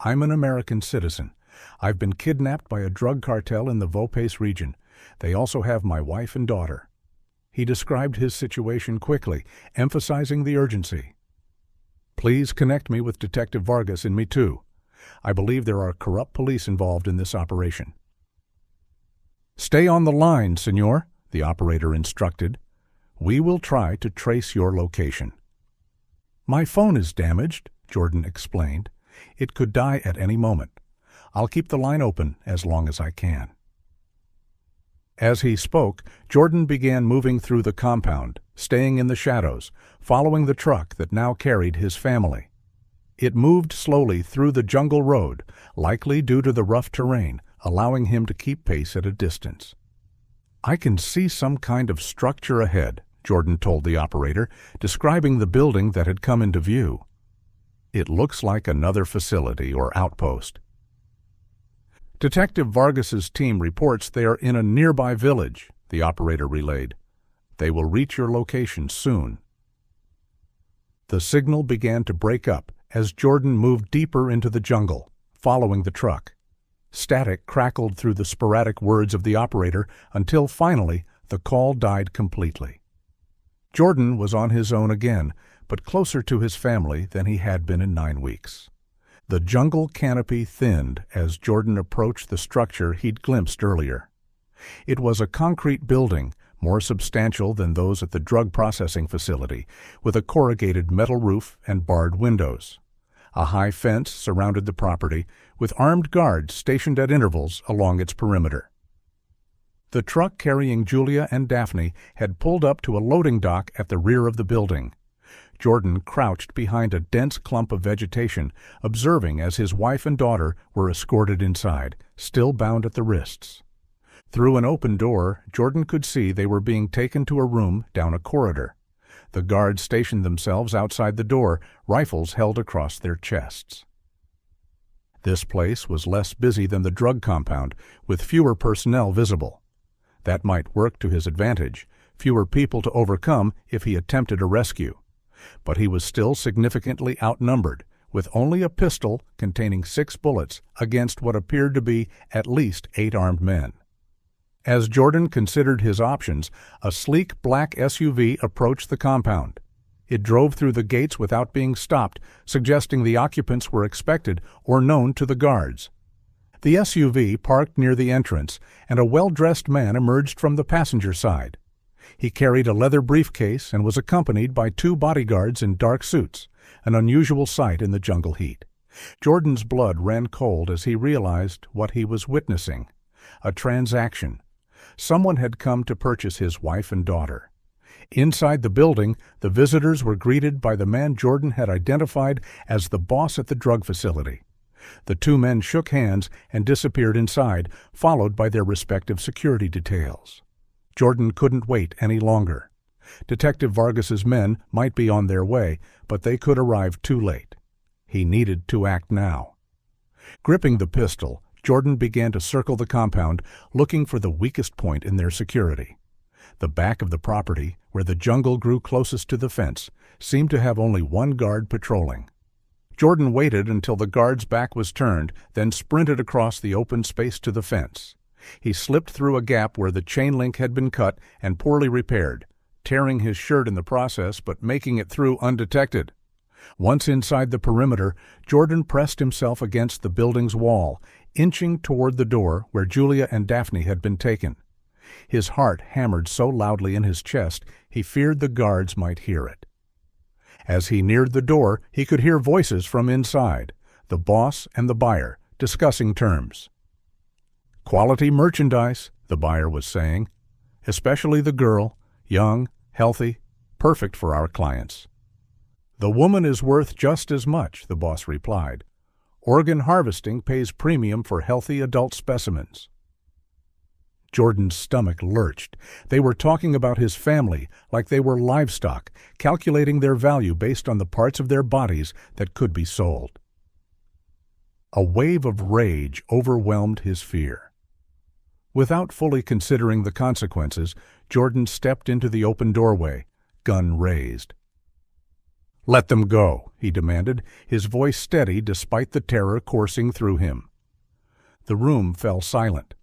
"I'm an American citizen. I've been kidnapped by a drug cartel in the Vaupes region. They also have my wife and daughter." He described his situation quickly, emphasizing the urgency. "Please connect me with Detective Vargas in Mitu. I believe there are corrupt police involved in this operation." "Stay on the line, senor," the operator instructed. "We will try to trace your location." "My phone is damaged," Jordan explained. "It could die at any moment. I'll keep the line open as long as I can." As he spoke, Jordan began moving through the compound, staying in the shadows, following the truck that now carried his family. It moved slowly through the jungle road, likely due to the rough terrain, allowing him to keep pace at a distance. "I can see some kind of structure ahead," Jordan told the operator, describing the building that had come into view. "It looks like another facility or outpost." "Detective Vargas's team reports they are in a nearby village," the operator relayed. "They will reach your location soon." The signal began to break up as Jordan moved deeper into the jungle, following the truck. Static crackled through the sporadic words of the operator until finally The call died completely. Jordan was on his own again, but closer to his family than he had been in 9 weeks. The jungle canopy thinned as Jordan approached the structure he'd glimpsed earlier. It was a concrete building, more substantial than those at the drug processing facility, with a corrugated metal roof and barred windows. A high fence surrounded the property, with armed guards stationed at intervals along its perimeter. The truck carrying Julia and Daphne had pulled up to a loading dock at the rear of the building. Jordan crouched behind a dense clump of vegetation, observing as his wife and daughter were escorted inside, still bound at the wrists. Through an open door, Jordan could see they were being taken to a room down a corridor. The guards stationed themselves outside the door, rifles held across their chests. This place was less busy than the drug compound, with fewer personnel visible. That might work to his advantage, fewer people to overcome if he attempted a rescue. But he was still significantly outnumbered, with only a pistol containing 6 bullets against what appeared to be at least 8 armed men. As Jordan considered his options, a sleek black SUV approached the compound. It drove through the gates without being stopped, suggesting the occupants were expected or known to the guards. The SUV parked near the entrance, and a well-dressed man emerged from the passenger side. He carried a leather briefcase and was accompanied by 2 bodyguards in dark suits, an unusual sight in the jungle heat. Jordan's blood ran cold as he realized what he was witnessing. A transaction. Someone had come to purchase his wife and daughter. Inside the building, the visitors were greeted by the man Jordan had identified as the boss at the drug facility. The 2 men shook hands and disappeared inside, followed by their respective security details. Jordan couldn't wait any longer. Detective Vargas's men might be on their way, but they could arrive too late. He needed to act now. Gripping the pistol, Jordan began to circle the compound, looking for the weakest point in their security. The back of the property, where the jungle grew closest to the fence, seemed to have only 1 guard patrolling. Jordan waited until the guard's back was turned, then sprinted across the open space to the fence. He slipped through a gap where the chain link had been cut and poorly repaired, tearing his shirt in the process but making it through undetected. Once inside the perimeter, Jordan pressed himself against the building's wall, inching toward the door where Julia and Daphne had been taken. His heart hammered so loudly in his chest he feared the guards might hear it. As he neared the door, he could hear voices from inside, the boss and the buyer, discussing terms. "Quality merchandise," the buyer was saying. "Especially the girl, young, healthy, perfect for our clients." "The woman is worth just as much," the boss replied. "Organ harvesting pays premium for healthy adult specimens." Jordan's stomach lurched. They were talking about his family like they were livestock, calculating their value based on the parts of their bodies that could be sold. A wave of rage overwhelmed his fear. Without fully considering the consequences, Jordan stepped into the open doorway, gun raised. "Let them go," he demanded, his voice steady despite the terror coursing through him. The room fell silent.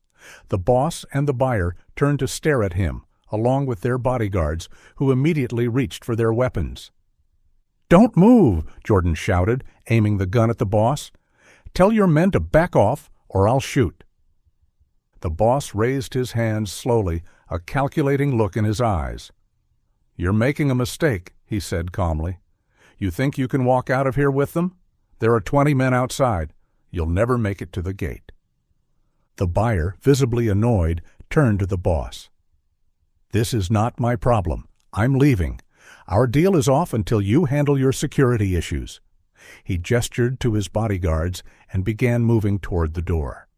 The boss and the buyer turned to stare at him, along with their bodyguards, who immediately reached for their weapons. "Don't move," Jordan shouted, aiming the gun at the boss. "Tell your men to back off, or I'll shoot." The boss raised his hands slowly, a calculating look in his eyes. "You're making a mistake," he said calmly. "You think you can walk out of here with them? There are 20 men outside. You'll never make it to the gate." The buyer, visibly annoyed, turned to the boss. "This is not my problem. I'm leaving. Our deal is off until you handle your security issues." He gestured to his bodyguards and began moving toward the door.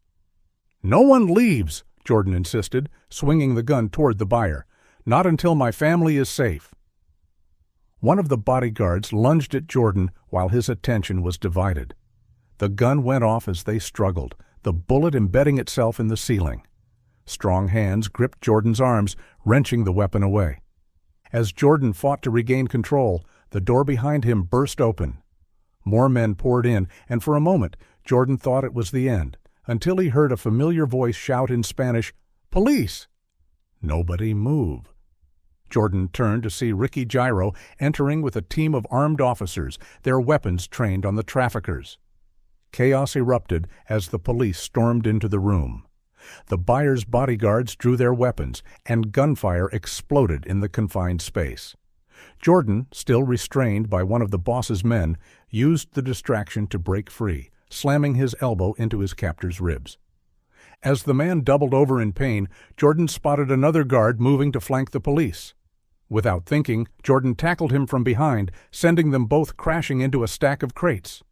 "No one leaves," Jordan insisted, swinging the gun toward the buyer. "Not until my family is safe." One of the bodyguards lunged at Jordan while his attention was divided. The gun went off as they struggled, the bullet embedding itself in the ceiling. Strong hands gripped Jordan's arms, wrenching the weapon away. As Jordan fought to regain control, the door behind him burst open. More men poured in, and for a moment Jordan thought it was the end, until he heard a familiar voice shout in Spanish, "Police!" Nobody move. Jordan turned to see Ricky Gyro entering with a team of armed officers, their weapons trained on the traffickers. Chaos erupted as the police stormed into the room. The buyer's bodyguards drew their weapons, and gunfire exploded in the confined space. Jordan, still restrained by one of the boss's men, used the distraction to break free, slamming his elbow into his captor's ribs. As the man doubled over in pain, Jordan spotted another guard moving to flank the police. Without thinking, Jordan tackled him from behind, sending them both crashing into a stack of crates.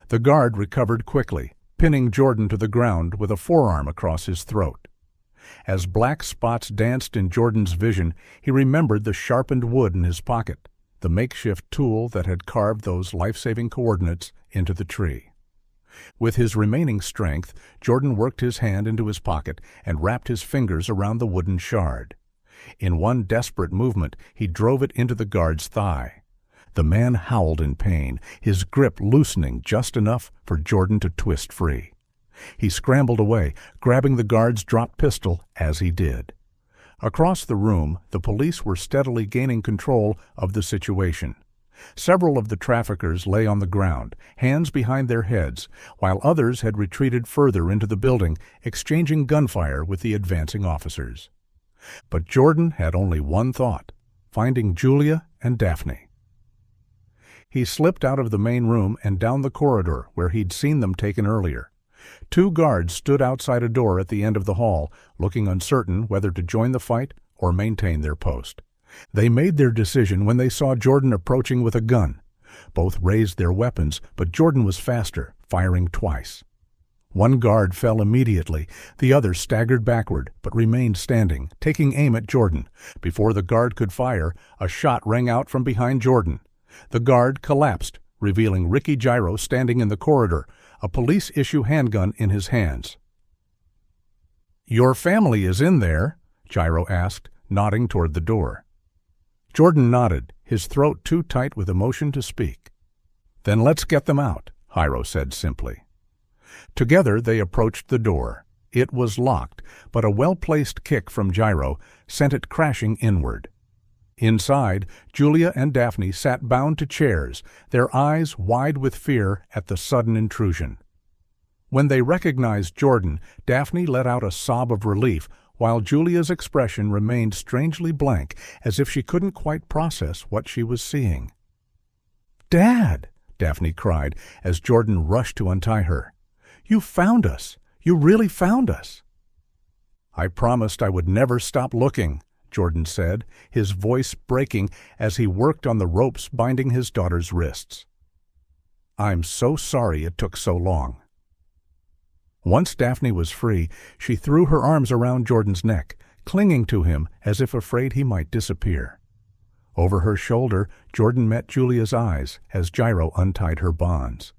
The guard recovered quickly, pinning Jordan to the ground with a forearm across his throat. As black spots danced in Jordan's vision, he remembered the sharpened wood in his pocket, the makeshift tool that had carved those life-saving coordinates into the tree. With his remaining strength, Jordan worked his hand into his pocket and wrapped his fingers around the wooden shard. In one desperate movement, he drove it into the guard's thigh. The man howled in pain, his grip loosening just enough for Jordan to twist free. He scrambled away, grabbing the guard's dropped pistol as he did. Across the room, the police were steadily gaining control of the situation. Several of the traffickers lay on the ground, hands behind their heads, while others had retreated further into the building, exchanging gunfire with the advancing officers. But Jordan had only one thought: finding Julia and Daphne. He slipped out of the main room and down the corridor where he'd seen them taken earlier. 2 guards stood outside a door at the end of the hall, looking uncertain whether to join the fight or maintain their post. They made their decision when they saw Jordan approaching with a gun. Both raised their weapons, but Jordan was faster, firing twice. One guard fell immediately. The other staggered backward, but remained standing, taking aim at Jordan. Before the guard could fire, a shot rang out from behind Jordan. The guard collapsed, revealing Ricky Gyro standing in the corridor, a police-issue handgun in his hands. "Your family is in there?" Gyro asked, nodding toward the door. Jordan nodded, his throat too tight with emotion to speak. "Then let's get them out," Gyro said simply. Together they approached the door. It was locked, but a well-placed kick from Gyro sent it crashing inward. Inside, Julia and Daphne sat bound to chairs, their eyes wide with fear at the sudden intrusion. When they recognized Jordan, Daphne let out a sob of relief, while Julia's expression remained strangely blank, as if she couldn't quite process what she was seeing. "Dad!" Daphne cried, as Jordan rushed to untie her. "You found us! You really found us!" "I promised I would never stop looking," Jordan said, his voice breaking as he worked on the ropes binding his daughter's wrists. "I'm so sorry it took so long." Once Daphne was free, she threw her arms around Jordan's neck, clinging to him as if afraid he might disappear. Over her shoulder, Jordan met Julia's eyes as Gyro untied her bonds.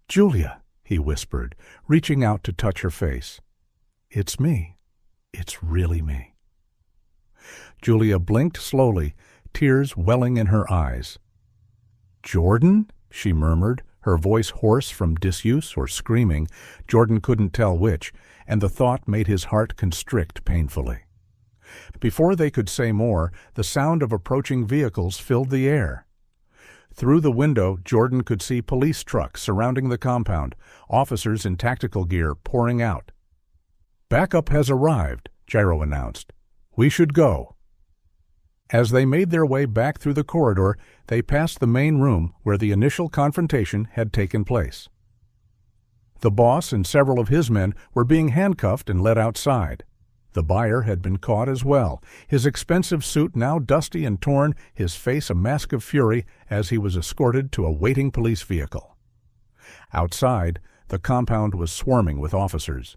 "Julia," he whispered, reaching out to touch her face. "It's me. It's really me." Julia blinked slowly, tears welling in her eyes. "Jordan?" she murmured, her voice hoarse from disuse or screaming. Jordan couldn't tell which, and the thought made his heart constrict painfully. Before they could say more, the sound of approaching vehicles filled the air. Through the window, Jordan could see police trucks surrounding the compound, officers in tactical gear pouring out. "Backup has arrived," Gyro announced. "We should go." As they made their way back through the corridor, they passed the main room where the initial confrontation had taken place. The boss and several of his men were being handcuffed and led outside. The buyer had been caught as well, his expensive suit now dusty and torn, his face a mask of fury as he was escorted to a waiting police vehicle. Outside, the compound was swarming with officers.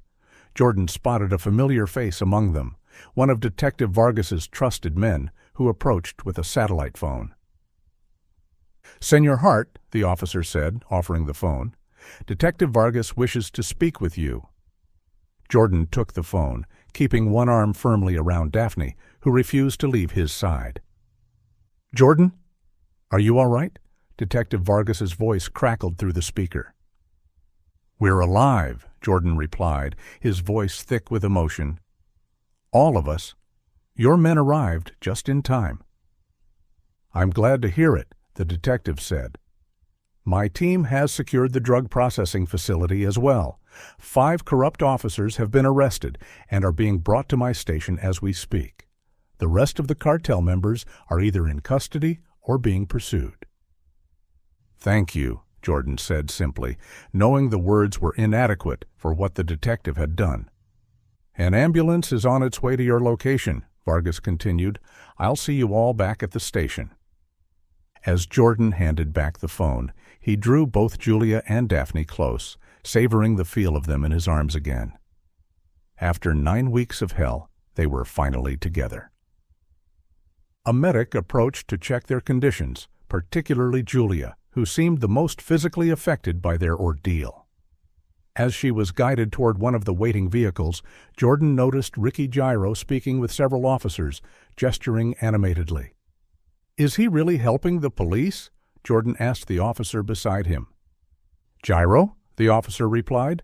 Jordan spotted a familiar face among them, one of Detective Vargas's trusted men, who approached with a satellite phone. "Senor Hart," the officer said, offering the phone, "Detective Vargas wishes to speak with you." Jordan took the phone, keeping one arm firmly around Daphne, who refused to leave his side. "Jordan? Are you all right?" Detective Vargas's voice crackled through the speaker. "We're alive," Jordan replied, his voice thick with emotion. "All of us. Your men arrived just in time." "I'm glad to hear it," the detective said. "My team has secured the drug processing facility as well. 5 corrupt officers have been arrested and are being brought to my station as we speak. The rest of the cartel members are either in custody or being pursued." "Thank you," Jordan said simply, knowing the words were inadequate for what the detective had done. "An ambulance is on its way to your location," Vargas continued. "I'll see you all back at the station." As Jordan handed back the phone, he drew both Julia and Daphne close, savoring the feel of them in his arms again. After 9 weeks of hell, they were finally together. A medic approached to check their conditions, particularly Julia, who seemed the most physically affected by their ordeal. As she was guided toward one of the waiting vehicles, Jordan noticed Ricky Gyro speaking with several officers, gesturing animatedly. "Is he really helping the police?" Jordan asked the officer beside him. "Gyro?" the officer replied.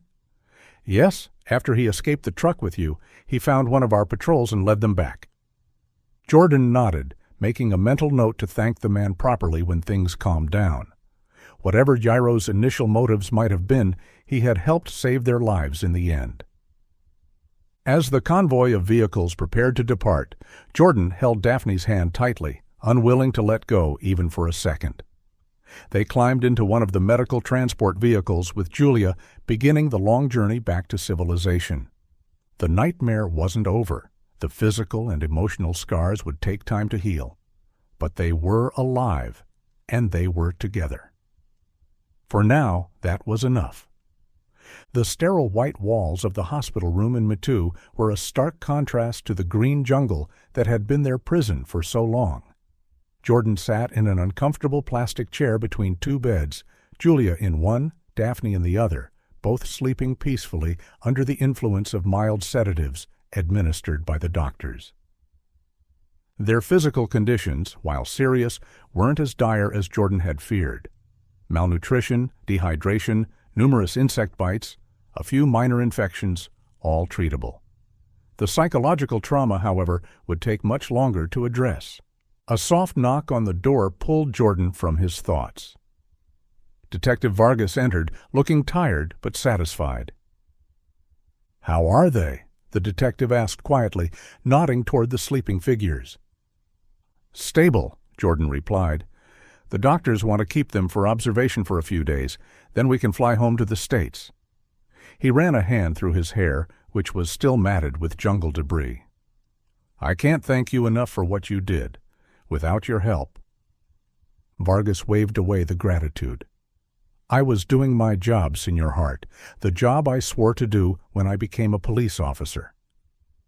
"Yes, after he escaped the truck with you, he found one of our patrols and led them back." Jordan nodded, making a mental note to thank the man properly when things calmed down. Whatever Gyro's initial motives might have been, he had helped save their lives in the end. As the convoy of vehicles prepared to depart, Jordan held Daphne's hand tightly, unwilling to let go even for a second. They climbed into one of the medical transport vehicles with Julia, beginning the long journey back to civilization. The nightmare wasn't over. The physical and emotional scars would take time to heal. But they were alive, and they were together. For now, that was enough. The sterile white walls of the hospital room in Mitu were a stark contrast to the green jungle that had been their prison for so long. Jordan sat in an uncomfortable plastic chair between 2 beds, Julia in one, Daphne in the other, both sleeping peacefully under the influence of mild sedatives administered by the doctors. Their physical conditions, while serious, weren't as dire as Jordan had feared. Malnutrition, dehydration, numerous insect bites, a few minor infections, all treatable. The psychological trauma, however, would take much longer to address. A soft knock on the door pulled Jordan from his thoughts. Detective Vargas entered, looking tired but satisfied. "How are they?" the detective asked quietly, nodding toward the sleeping figures. "Stable," Jordan replied. "The doctors want to keep them for observation for a few days, then we can fly home to the States." He ran a hand through his hair, which was still matted with jungle debris. "I can't thank you enough for what you did. Without your help—" Vargas waved away the gratitude. "I was doing my job, Senor Hart, the job I swore to do when I became a police officer."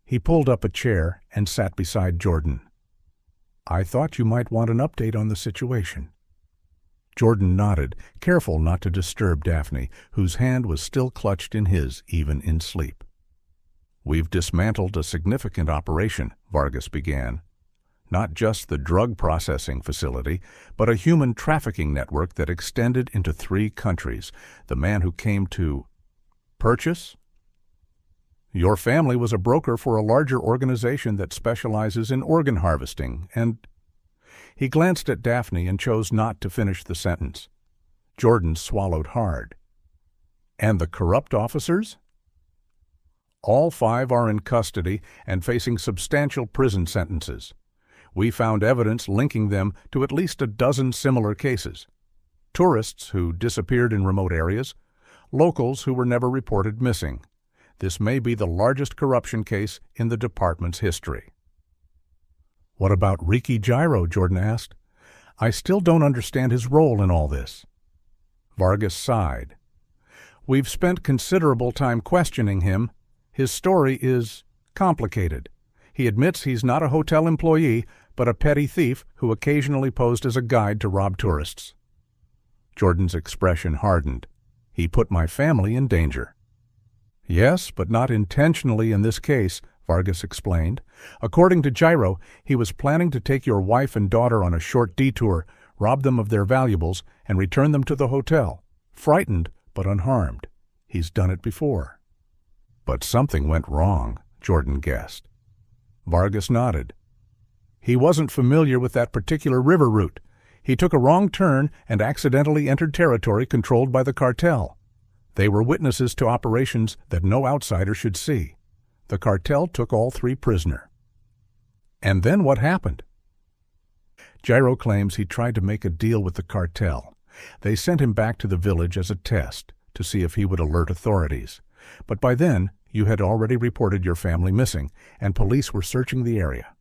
He pulled up a chair and sat beside Jordan. "I thought you might want an update on the situation." Jordan nodded, careful not to disturb Daphne, whose hand was still clutched in his even in sleep. "We've dismantled a significant operation," Vargas began. "Not just the drug processing facility, but a human trafficking network that extended into 3 countries. The man who came to purchase? Your family was a broker for a larger organization that specializes in organ harvesting, and—" He glanced at Daphne and chose not to finish the sentence. Jordan swallowed hard. "And the corrupt officers?" "All 5 are in custody and facing substantial prison sentences. We found evidence linking them to at least a dozen similar cases. Tourists who disappeared in remote areas, locals who were never reported missing. This may be the largest corruption case in the department's history." "What about Ricky Gyro?" Jordan asked. "I still don't understand his role in all this." Vargas sighed. "We've spent considerable time questioning him. His story is complicated. He admits he's not a hotel employee, but a petty thief who occasionally posed as a guide to rob tourists." Jordan's expression hardened. "He put my family in danger." "Yes, but not intentionally in this case," Vargas explained. "According to Gyro, he was planning to take your wife and daughter on a short detour, rob them of their valuables, and return them to the hotel. Frightened, but unharmed. He's done it before." "But something went wrong," Jordan guessed. Vargas nodded. He wasn't familiar with that particular river route. He took a wrong turn and accidentally entered territory controlled by the cartel. They were witnesses to operations that no outsider should see. The cartel took all 3 prisoner. And then what happened? Jairo claims he tried to make a deal with the cartel. They sent him back to the village as a test to see if he would alert authorities. But by then, you had already reported your family missing, and police were searching the area.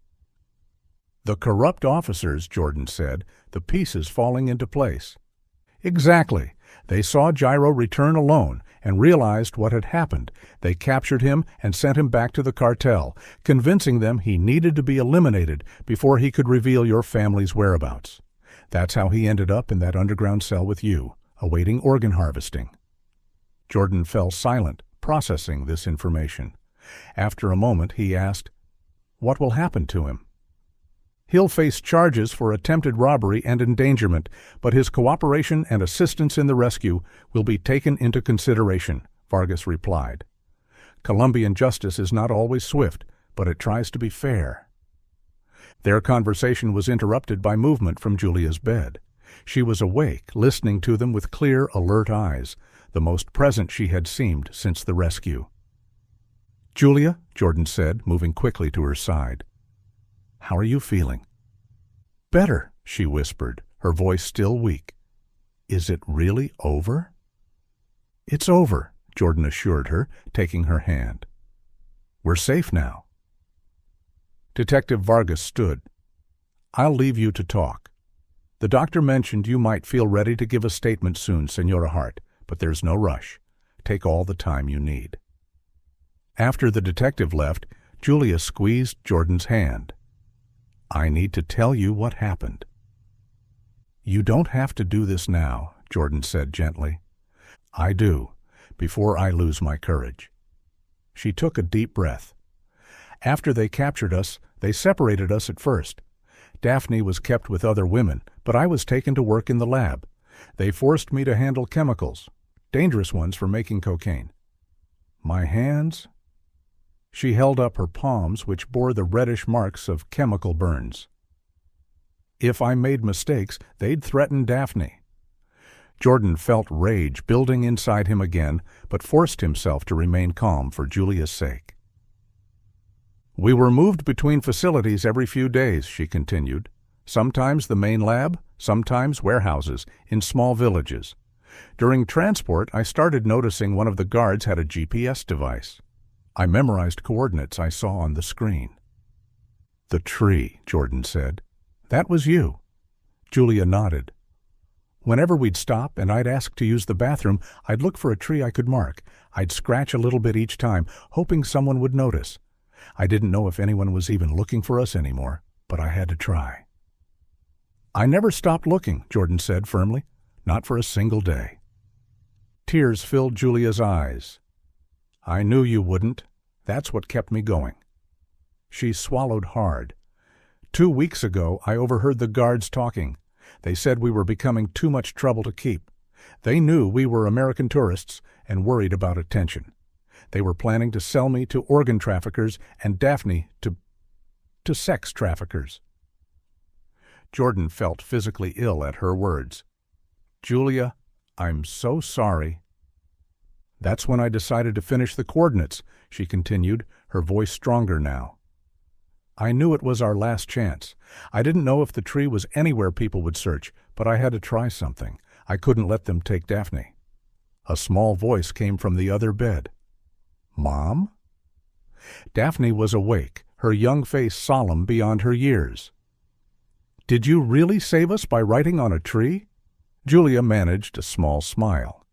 The corrupt officers, Jordan said, the pieces falling into place. Exactly. They saw Jairo return alone and realized what had happened. They captured him and sent him back to the cartel, convincing them he needed to be eliminated before he could reveal your family's whereabouts. That's how he ended up in that underground cell with you, awaiting organ harvesting. Jordan fell silent, processing this information. After a moment, he asked, "What will happen to him?" "He'll face charges for attempted robbery and endangerment, but his cooperation and assistance in the rescue will be taken into consideration," Vargas replied. "Colombian justice is not always swift, but it tries to be fair." Their conversation was interrupted by movement from Julia's bed. She was awake, listening to them with clear, alert eyes, the most present she had seemed since the rescue. "Julia," Jordan said, moving quickly to her side. "How are you feeling?" "Better," she whispered, her voice still weak. "Is it really over?" "It's over," Jordan assured her, taking her hand. "We're safe now." Detective Vargas stood. "I'll leave you to talk. The doctor mentioned you might feel ready to give a statement soon, Senora Hart, but there's no rush. Take all the time you need." After the detective left, Julia squeezed Jordan's hand. "I need to tell you what happened." "You don't have to do this now," Jordan said gently. "I do, before I lose my courage." She took a deep breath. "After they captured us, they separated us at first. Daphne was kept with other women, but I was taken to work in the lab. They forced me to handle chemicals, dangerous ones for making cocaine. My hands..." She held up her palms, which bore the reddish marks of chemical burns. "If I made mistakes, they'd threaten Daphne." Jordan felt rage building inside him again, but forced himself to remain calm for Julia's sake. "We were moved between facilities every few days," she continued. "Sometimes the main lab, sometimes warehouses in small villages. During transport, I started noticing one of the guards had a GPS device. I memorized coordinates I saw on the screen." "The tree," Jordan said. "That was you." Julia nodded. "Whenever we'd stop and I'd ask to use the bathroom, I'd look for a tree I could mark. I'd scratch a little bit each time, hoping someone would notice. I didn't know if anyone was even looking for us anymore, but I had to try." "I never stopped looking," Jordan said firmly. "Not for a single day." Tears filled Julia's eyes. "I knew you wouldn't. That's what kept me going." She swallowed hard. 2 weeks ago, I overheard the guards talking. They said we were becoming too much trouble to keep. They knew we were American tourists and worried about attention. They were planning to sell me to organ traffickers and Daphne to sex traffickers." Jordan felt physically ill at her words. "Julia, I'm so sorry." "That's when I decided to finish the coordinates," she continued, her voice stronger now. "I knew it was our last chance. I didn't know if the tree was anywhere people would search, but I had to try something. I couldn't let them take Daphne." A small voice came from the other bed. "Mom?" Daphne was awake, her young face solemn beyond her years. "Did you really save us by writing on a tree?" Julia managed a small smile.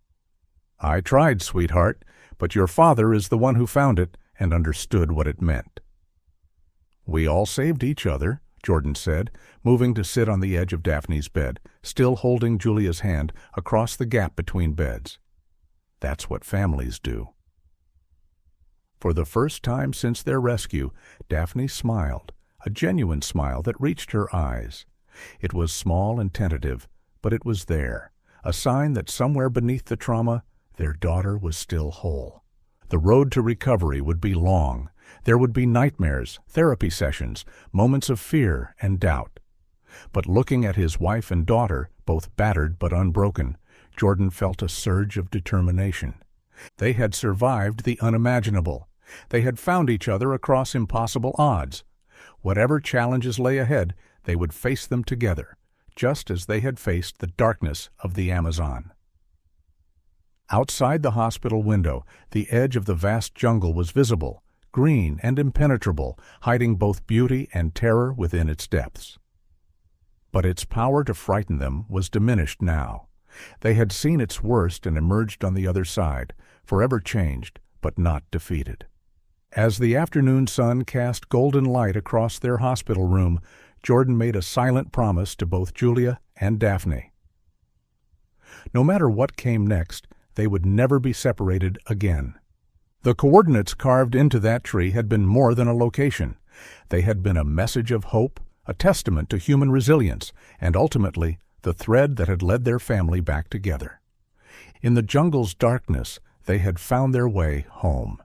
"I tried, sweetheart, but your father is the one who found it and understood what it meant." "We all saved each other," Jordan said, moving to sit on the edge of Daphne's bed, still holding Julia's hand across the gap between beds. "That's what families do." For the first time since their rescue, Daphne smiled, a genuine smile that reached her eyes. It was small and tentative, but it was there, a sign that somewhere beneath the trauma, their daughter was still whole. The road to recovery would be long, There would be nightmares, therapy sessions, moments of fear and doubt. But looking at his wife and daughter, both battered but unbroken, Jordan felt a surge of determination. They had survived the unimaginable. They had found each other across impossible odds. Whatever challenges lay ahead, they would face them together, just as they had faced the darkness of the Amazon. Outside the hospital window, the edge of the vast jungle was visible, green and impenetrable, hiding both beauty and terror within its depths. But its power to frighten them was diminished now. They had seen its worst and emerged on the other side, forever changed, but not defeated. As the afternoon sun cast golden light across their hospital room, Jordan made a silent promise to both Julia and Daphne. No matter what came next, they would never be separated again. The coordinates carved into that tree had been more than a location. They had been a message of hope, a testament to human resilience, and ultimately the thread that had led their family back together. In the jungle's darkness, they had found their way home.